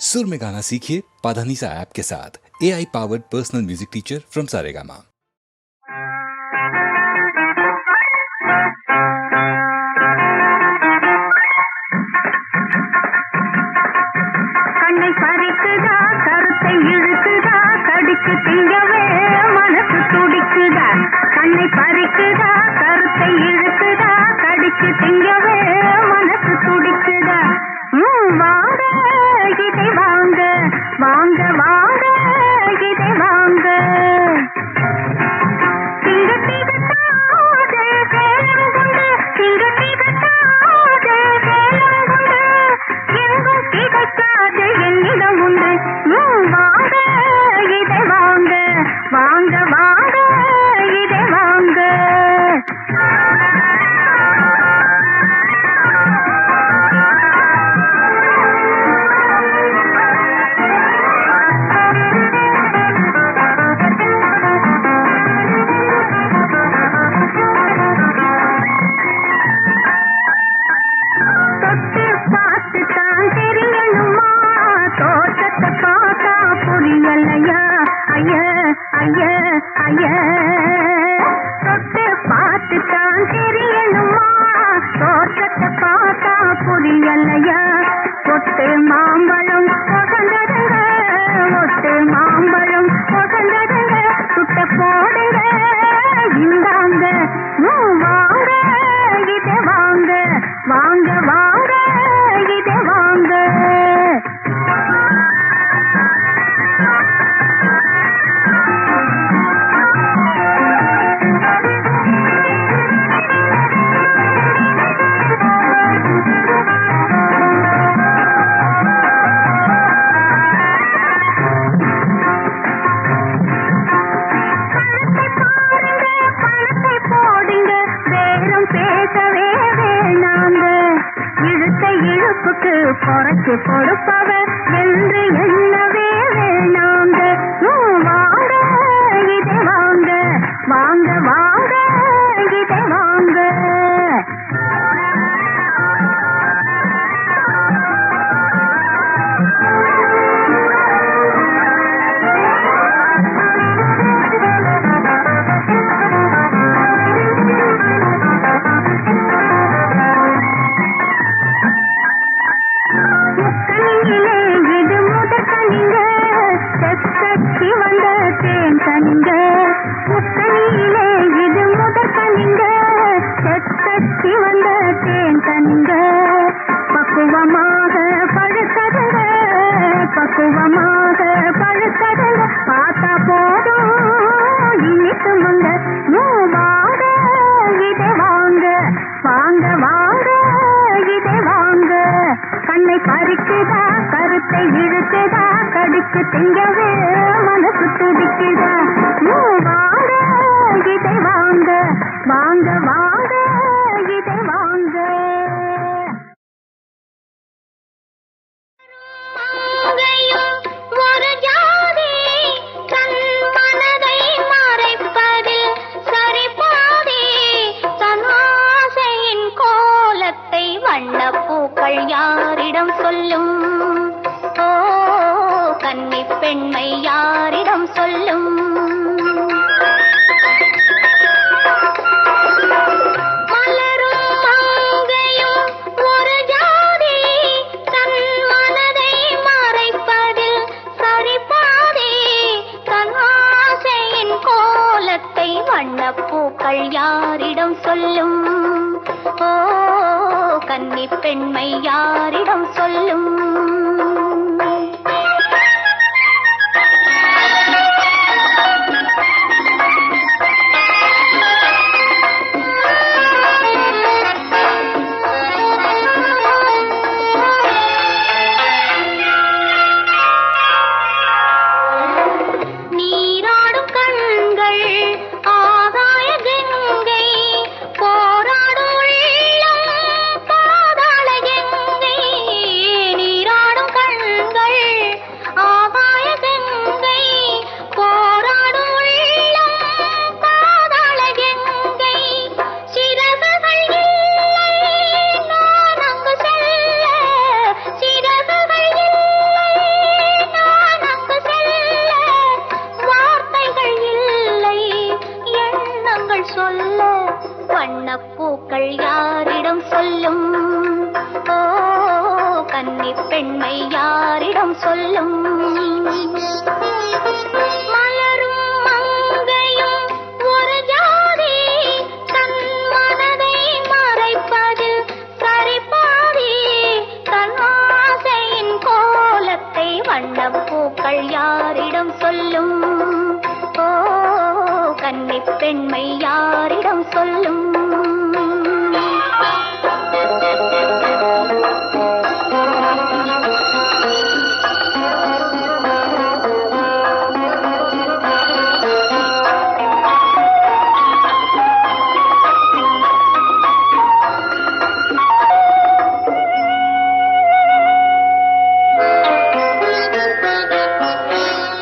सुर में गाना सीखिए पाधानीसा ऐप के साथ। AI powered personal music teacher from Saregama. கண்ணை பறிக்குதா, கருத்தை இழுக்குதா, கடிச்சு திங்கவே மனசு துடிக்குதா. கண்ணை பறிக்குதா, கருத்தை இழுக்குதா, கடிச்சு திங்கவே மனசு துடிக்குதா. வாங்க இதை வாங்க, வாங்க வாங்க இதை வாங்க. திங்க திகட்டாத சேலம் கொண்டு, திங்க திகட்டாத சேலம் கொண்டு, எங்கும் திகைக்காது என்னிடம் உண்டு. வாங்க இதை வாங்க, வாங்க வாங்க இதை வாங்க. தொட்டு பார்த்து தான் தெரியணுமா, தோட்டத்தை பார்த்தா புரியலையா? ஐய ஐய ஐய. தொட்டு பார்த்து தான் தெரியணுமா, தோட்டத்தை பார்த்தா புரியலையா? ஒட்டு மாம்பழம் ஒசந்ததுங்க, ஒட்டு மாம்பழம் ஒசந்ததுங்க, சுட்ட போடுங்க இந்தாங்க. வாங்க இதை வாங்க, வாங்க வாங்க இதை வாங்க. பணத்தை போடுங்க, பேரம் பேசவே வேணாங்க. இழுத்த இழுப்புக்கு குறைச்சு கொடுப்பவர் என்று எண்ணவே வேணாங்க. வாங்க இதை வாங்க, வாங்க வாங்க இதை வாங்க. முக்கணியிலே இது முதற்கணிங்க, தெற்கட்சி வந்த தேன் கனிங்க. முக்கணியிலே இது முதற்கணிங்க, தெற்கட்சி வந்த தேன் கனிங்க. பக்குவமாக பழுத்ததுங்க, பக்குவமாக பழுத்ததுங்க, பார்த்தா போதும் இனிக்குமுங்க. வாங்க இதை வாங்க, வாங்க வாங்க இதை வாங்க. கண்ணை பறிக்குதா, கருத்தை இழுக்குதா, கடிச்சு திங்கவே மனசு துடிக்குதா. வாங்க இதை வாங்க, வாங்க வாங்க இதை வாங்க. ஒரு ஜாதி தன் மனதை மறைப்பதில் சரிபாதி, தன் ஆசையின் கோலத்தை வண்ணப்பூக்கள் யாரிடம் சொல்லும்? ஓ கன்னி பெண்மை யாரிடம் சொல்லும்? மலரும் மங்கையும் ஒரு ஜாதி, தன் மனதை மறைப்பதில் சரிபாதி, தன் ஆசையின் கோலத்தை வண்ணப்பூக்கள் யாரிடம் சொல்லும்? ஓ கன்னி பெண்மை யாரிடம் சொல்லும்? நீராடும் கண்கள் ஆகாய கங்கை, போராடும் உள்ளம் பாதாள கங்கை. யாரிடம் சொல்லும்? மலரும் மங்கையும் ஒரு ஜாதி, தன் மனதை மறைப்பதில் சரிபாதி. தன் ஆசையின் கோலத்தை வண்ணப்பூக்கள் யாரிடம் சொல்லும்? ஓ, கன்னிப் பெண்மை யாரிடம் சொல்லும்?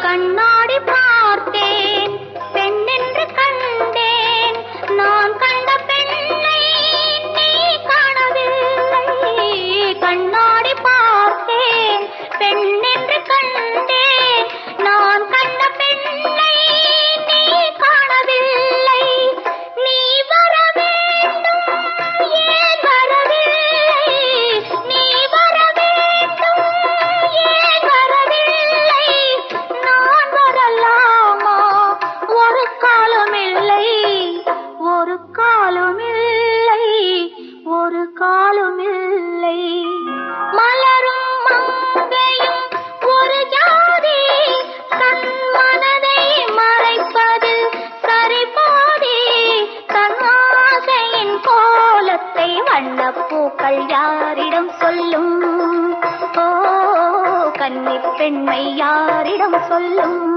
கண்ணாடி பார்த்தேன், பெண்ணென்று கண்டேன். நான் கண்ட பெண்ணை நீ காணவில்லை. கண்ணாடி பார்த்தேன், பெண்ணென்று கண்டேன். நான் கண்ட பெண்ணை நீ காணவில்லை. நீ வர வேண்டும், ஏன் வரவில்லை? நீ வர வேண்டும், ஏன் வரவில்லை? நான் வரலாமா? ஒரு காலமில்லை, ஒரு காலமில்லை, ஒரு காலமில்லை. மலரும் மங்கையும் ஒரு ஜாதி, தன் மனதை மறைப்பது சரிபாதி. தன் ஆசையின் கோலத்தை வண்ணப்பூக்கள் யாரிடம் சொல்லும்? ஓ, கன்னிப் பெண்மை யாரிடம் சொல்லும்?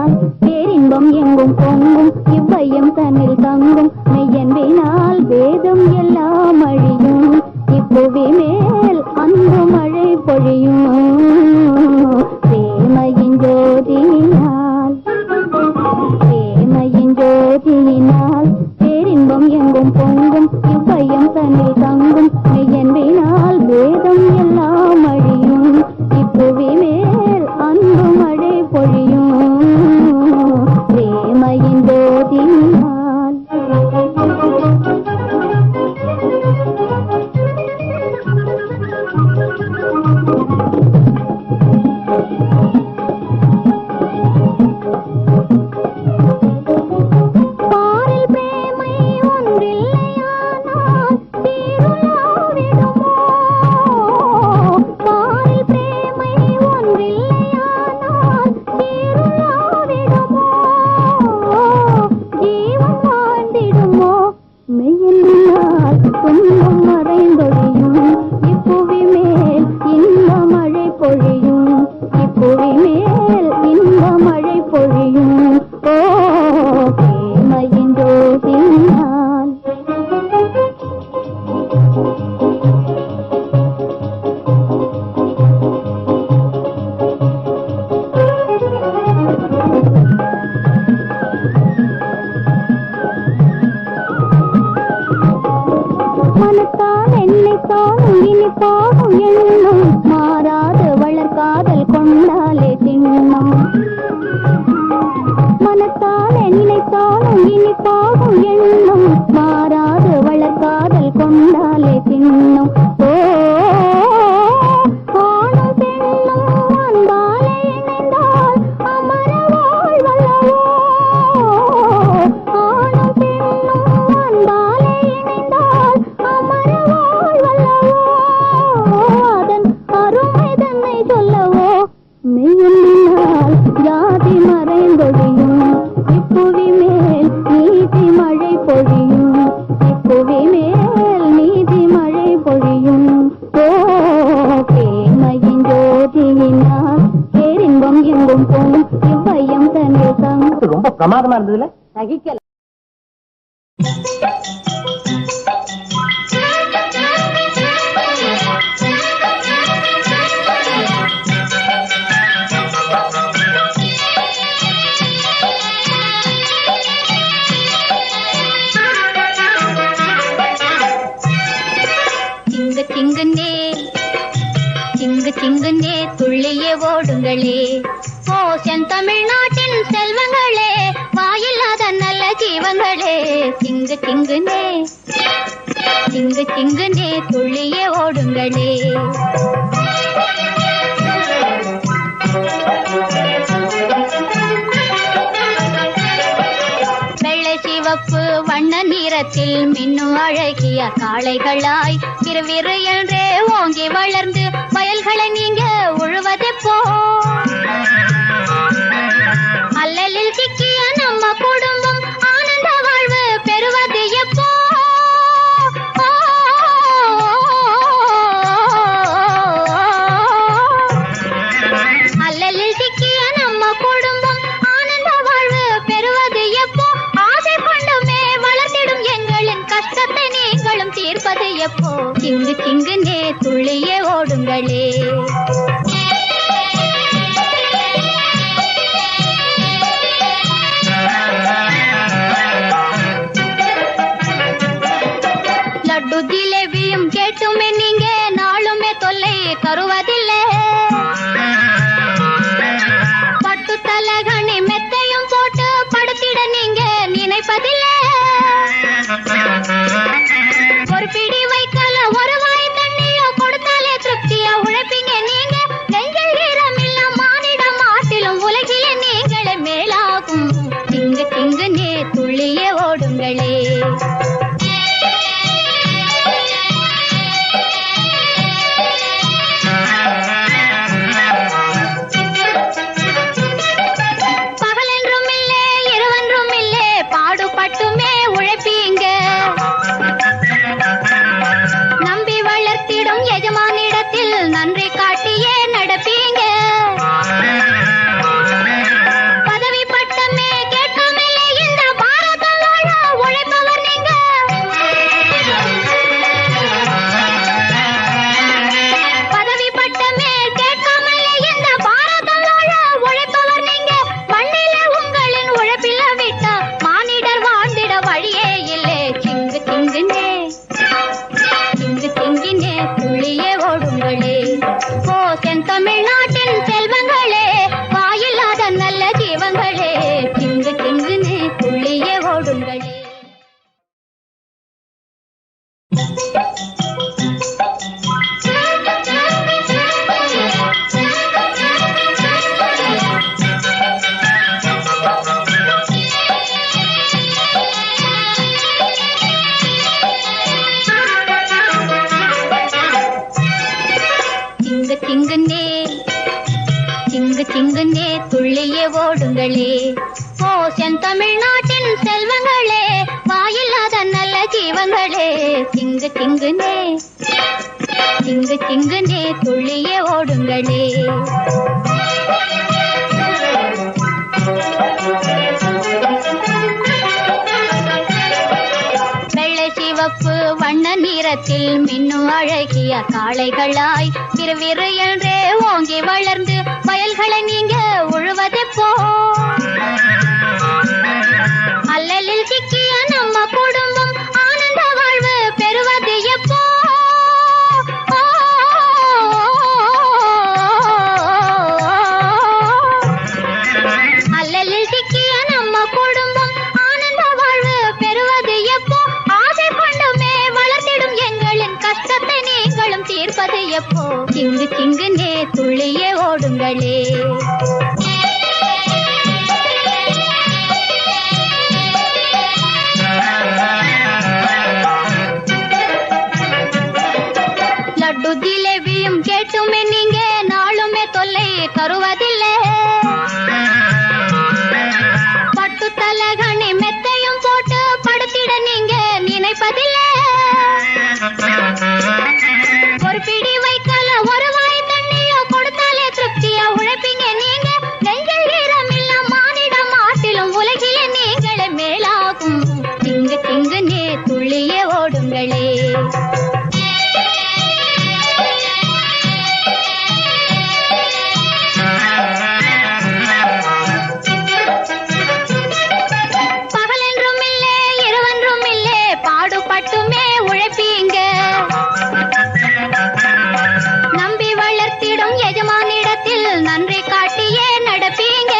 தீயினால் பேரின்பம் எங்கும் பொங்கும் இவ்வையம் தன்னில் தங்கும் மெய்யன்பினால் வேதம் எல்லாம் அழியும் இப்புவி மேல் அன்பு மழை பொழியும் பிரேமையின் ஜோதியினால் பிரேமையின் ஜோதியினால் பேரின்பம் எங்கும் பொங்கும் இவ்வையம் தன்னில் தங்கும் மெய்யன்பினால் வேதம் எல்லாம் அழியும் இப்புவி மேல் அன்பு மழை பொழியும் பிரேமையின் ஜோதியினால் மனத்தால் என்னை தானும் இனிப்பாகும் எண்ணம் மாறாத வளர்காதல் கொண்டாலே திண்ணம் மனத்தால் என்னை தானும் இனிப்பாகும் எண்ணம் மாறாத வளர்காதல் கொண்டாலே திண்ணம் ஓ ஆணும் பெண்ணும் அன்பாலே இணைந்தால் அமர வாழ்வல்லவோ ஆணும் பெண்ணும் அன்பாலே இணைந்தால் அமர வாழ்வல்லவோ அதன் அருமை தன்னை சொல்லவோ மெய்யொன்றினால் ஜாதி மறைந்தொழியும் இப்புவி மேல் நீதி மழை பொழியும் இப்புவி மேல் நீதி மழை பொழியும் ஓ பிரேமையின் ஜோதியினால் பேரின்பம் எங்கும் போகும் இவ்வையம் தன்னில் தங்கும் ரொம்ப பிரமாதமா இருந்ததுல சகிக்கல திங்குனே திங்கு திங்குனே துள்ளியே ஓடுங்களே ஓ செந்தமிழ்நாட்டின் செல்வங்களே வாயில்லாத நல்ல ஜீவங்களே திங்கு திங்குனே திங்கு திங்குனே துள்ளியே ஓடுங்களே வெள்ளை சிவப்பு வண்ண நிறத்தில் மின்னும் அழகிய காளைகளாய் விறுவிறு என்றே ஓங்கி வளர்ந்து வயல்களை நீங்க உழுவதெப்போ அல்லலில் சிக்கிய நம்ம குடும்பம் ஆனந்த வாழ்வு பெறுவது எப்போ அல்லலில் சிக்கிய நம்ம குடும்பம் ஆனந்த வாழ்வு பெறுவது எப்போ ஆசை கொண்டுமே வளர்த்திடும் எங்களின் கஷ்டத்தை நீங்களும் தீர்ப்பது எப்போ திங்கு திங்குனே துள்ளியே ஓடுங்களே லட்டு ஜிலேபியும் கேட்டுமே நீங்க நாளுமே தொல்லை தருவதில்லை பட்டு தலகணி மெத்தையும் போட்டு படுத்திட நீங்க நினைப்பதில்லை ஒரு பிடி வைக்கல ஒரு வாய் தண்ணியோ கொடுத்தாலே திருப்தியா உழைப்பீங்க நீங்க நெஞ்சில் ஈரமில்ல மானிடம் ஆட்டிலும் உலகிலே நீங்களே மேலாகும் திங்கு திங்குனே துள்ளியே ஓடுங்களே பகலென்றும் இல்லே இரவென்றும் இல்லே பாடுபட்டுமே உழைப்பீங்க நம்பி வளர்த்திடும் எஜமானிடத்தில் நன்றி காட்டியே நடப்பீங்க பதவி ஓடுங்களே. ஓ செந்தமிழ்நாட்டின் செல்வங்களே, வாயில்லாத நல்ல ஜீவங்களே, திங்கு திங்குனே திங்கு திங்குனே துள்ளியே ஓடுங்களே. வெள்ளை சிவப்பு வண்ண நிறத்தில் மின்னும் அழகிய காளைகளாய் விறுவிறு என்றே ஓங்கி வளர்ந்து வயல்களை நீங்க உழுவதெப்போ? அல்லலில் சிக்கிய நம்ம குடும்பம் ஆனந்த வாழ்வு பெறுவது எப்போ? அல்லலில் சிக்கிய நம்ம குடும்பம் ஆனந்த வாழ்வு பெறுவது எப்போ? ஆசை கொண்டுமே வளர்த்திடும் எங்களின் கஷ்டத்தை நீங்களும் தீர்ப்பது எப்போ? திங்கு திங்குனே துள்ளியே ஓடுங்களே. லட்டு ஜிலேபியும் கேட்டுமே நீங்க நாளுமே தொல்லை தருவதில்லை. பட்டு தலகணி மெத்தையும் போட்டு படுத்திட நீங்க நினைப்பதில்லை. ஒரு பிடி வைக்கல ஒரு வாய் தண்ணியோ கொடுத்தாலே திருப்தியா உழைப்பீங்க நீங்க. நெஞ்சில் ஈரமில்ல மானிடம் ஆட்டிலும் உலகிலே நீங்களே மேலாகும். திங்கு திங்குனே துள்ளியே ஓடுங்களே. பகலென்றும் இல்லே இரவென்றும் இல்லே பாடுபட்டுமே உழைப்பீங்க. நம்பி வளர்த்திடும் எஜமானிடத்தில் நன்றி காட்டியே நடப்பீங்க.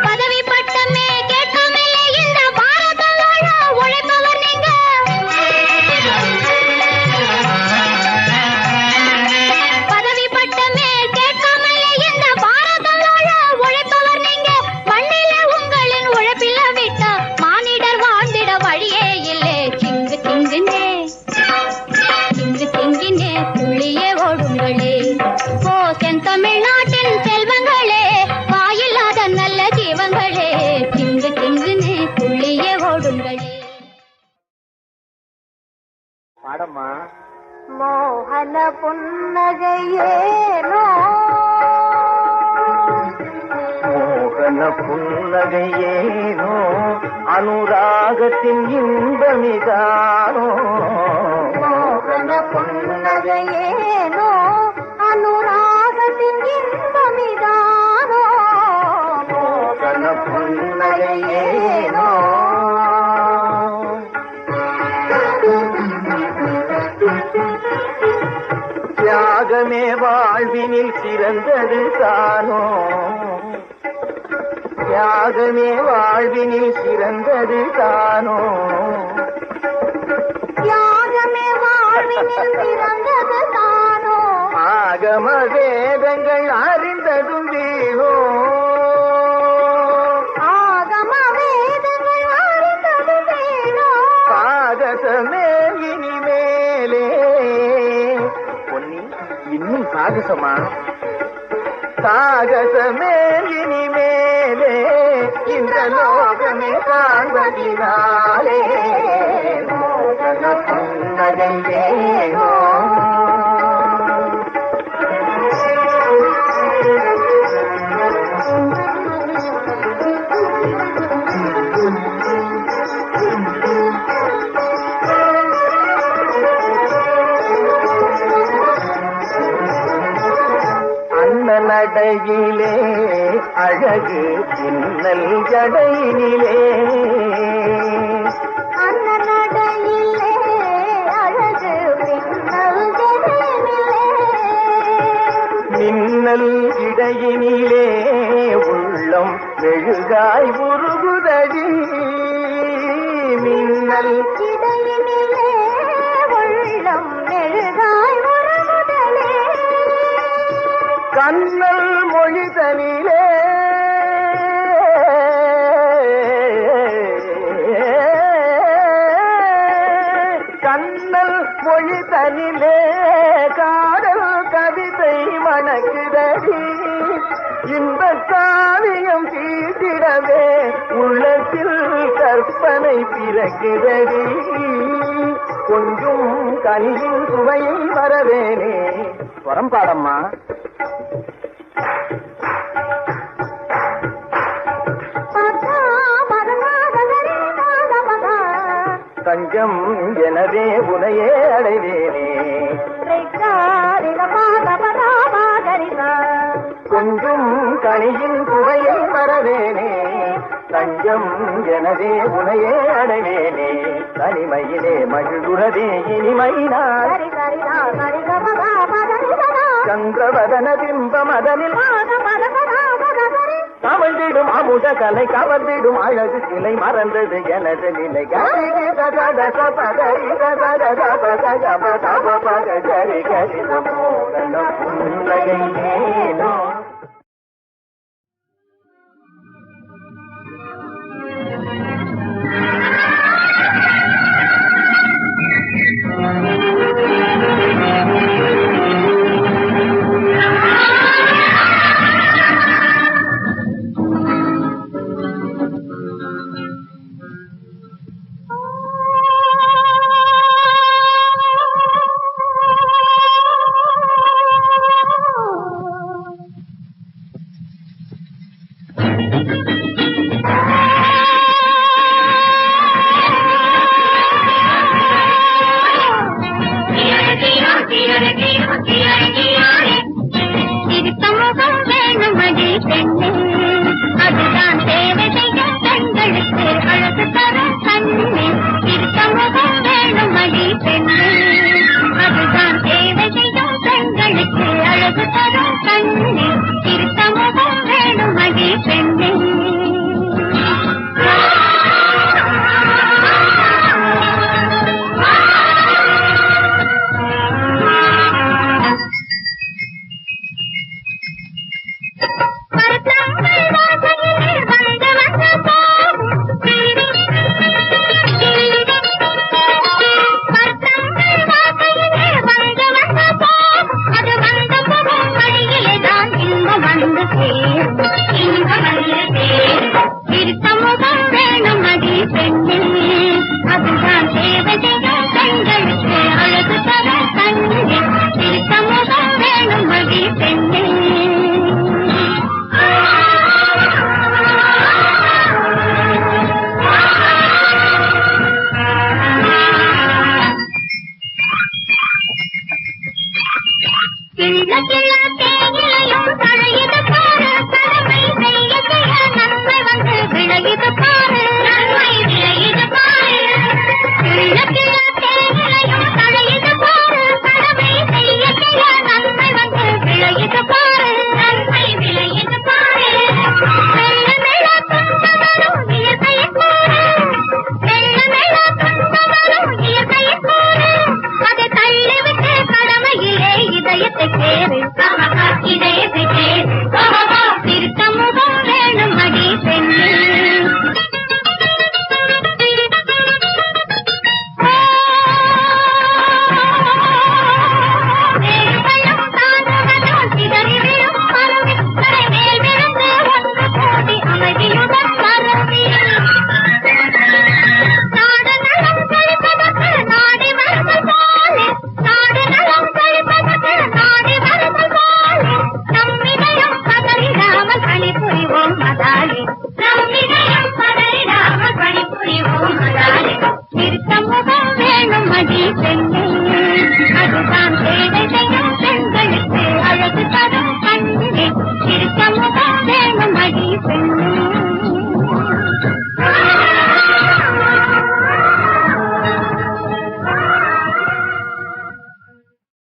பதவி பட்டமே கேட்கமில்லை இந்த பாரதம் வாழ உழைப்பவர் நீங்க. பதவி பட்டமே கேட்கமில்லை இந்த பாரதம் வாழ உழைப்பவர் நீங்க. மண்ணிலே உங்களின் உழைப்பில விட்டா மானிடர் வாழ்ந்திட வழியே இல்லை. திங்கு திங்குனே திங்கு திங்கினே துள்ளியே ஓடுங்களே. ஓ செந்தமிழ்நாட்டின் செல்வங்களே, வாயில்லாத நல்ல ஜீவங்களே, திங்கு திங்குனே துள்ளியே ஓடுங்களே. பாடம்மா. மோகன புன்னகையேனோ மோகன புன்னகையேனோ அனுராகத்தின் இன்பமிதானோ. மோகன புன்னகையேனோ அனுராகத்தின் இன்பமிதானோ. மோகன புன்னகையேனோ தியாகமே வாழ்வினில் சிறந்தது தானோ. தியாகமே வாழ்வினில் சிறந்தது தானோ. தியாகமே வாழ்வினில் சிறந்தது தானோ. ஆகம வேதங்கள் அறிந்ததும் வீணோ. ஆகம வேதங்கள் அறிந்தது வேணோ. சாகசமே இனிமேலே. பொன்னி இன்னும் சாகசமா? சாகசமே இனிமேலே இந்த லோகமே காண்பதினாலே. மோகன புன்னகையேனோ நடையிலே அழகு பின்னல் ஜடையினிலே. அந்த நடையிலே அழகு பின்னல் ஜடையினிலே. மின்னல் இடையினிலே உள்ளம் மெழுகாய் உருகுதடி. மின்னல் இடையினிலே உள்ளம் மெழுகாய் உருகுதலே. கண்ணல் மொழிதனிலே கண்ணல் மொழிதனிலே காதல் கவிதை மணக்குதடி. இந்த காவியம் தீட்டிடவே உள்ளத்தில் கற்பனை பிறகுதடி கொஞ்சம் கனியின் சுவையை வரவேனே வரம் பாடம்மா தஞ்சம் எனவே உனையே அடைவேனே கொஞ்சம் கனியின் சுவையை வரவேனே தஞ்சம் எனவே உனையே அடைவேனே தனிமையிலே மகிழ்வுறதே இனிமையினார் சந்திரவதன பிம்பம் அதனில் கவழ்ந்திடும் அமுத கலை கவர்ந்திடும் அழகு சிலை மறந்தது எனது நிலை திருத்தமுகம் வேணும் அதில் பெண்ணே